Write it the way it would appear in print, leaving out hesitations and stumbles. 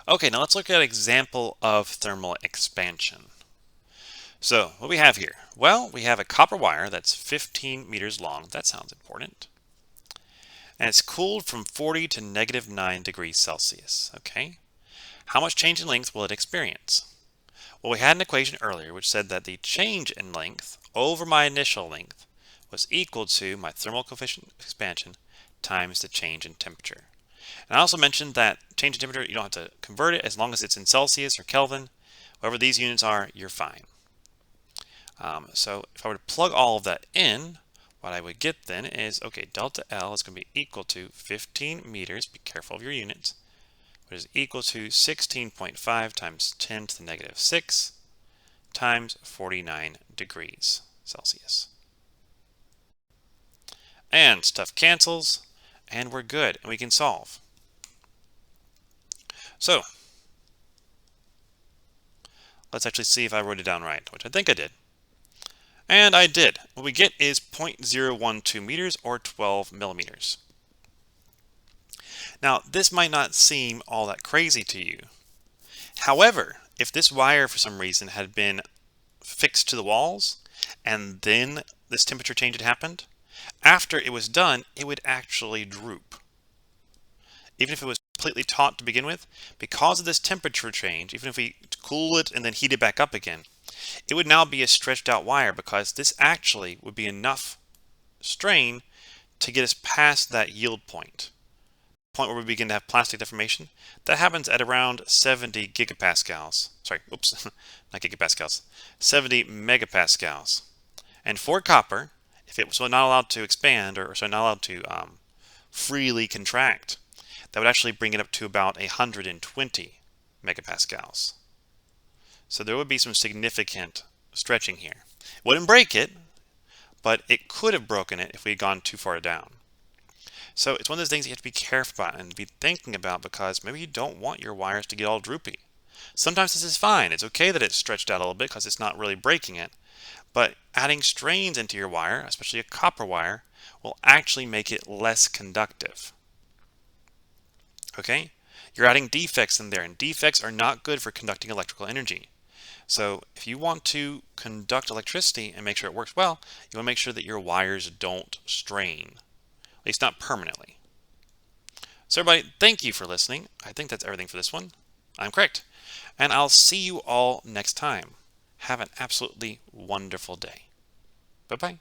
Okay, now let's look at an example of thermal expansion. So what we have here? Well, we have a copper wire that's 15 meters long. That sounds important. And it's cooled from 40 to -9 degrees Celsius. Okay. How much change in length will it experience? Well, we had an equation earlier which said that the change in length over my initial length was equal to my thermal coefficient of expansion times the change in temperature. And I also mentioned that change in temperature, you don't have to convert it as long as it's in Celsius or Kelvin. Whatever these units are, you're fine. So if I were to plug all of that in, what I would get then is, okay, delta L is going to be equal to 15 meters, be careful of your units, which is equal to 16.5 times 10 to the -6 times 49 degrees Celsius. And stuff cancels, and we're good, and we can solve. So let's actually see if I wrote it down right, which I think I did. And I did. What we get is 0.012 meters or 12 millimeters. Now, this might not seem all that crazy to you. However, if this wire for some reason had been fixed to the walls and then this temperature change had happened, after it was done, it would actually droop. Even if it was completely taut to begin with, because of this temperature change, even if we cool it and then heat it back up again, it would now be a stretched out wire because this actually would be enough strain to get us past that yield point where we begin to have plastic deformation. That happens at around 70 gigapascals. Sorry, oops, not gigapascals, 70 megapascals. And for copper, if it was not allowed to expand, or so not allowed to freely contract, that would actually bring it up to about 120 megapascals. So there would be some significant stretching here. It wouldn't break it, but it could have broken it if we had gone too far down. So it's one of those things you have to be careful about and be thinking about, because maybe you don't want your wires to get all droopy. Sometimes this is fine. It's okay that it's stretched out a little bit because it's not really breaking it. But adding strains into your wire, especially a copper wire, will actually make it less conductive. Okay? You're adding defects in there, and defects are not good for conducting electrical energy. So if you want to conduct electricity and make sure it works well, you want to make sure that your wires don't strain, at least not permanently. So everybody, thank you for listening. I think that's everything for this one. I'm correct. And I'll see you all next time. Have an absolutely wonderful day. Bye-bye.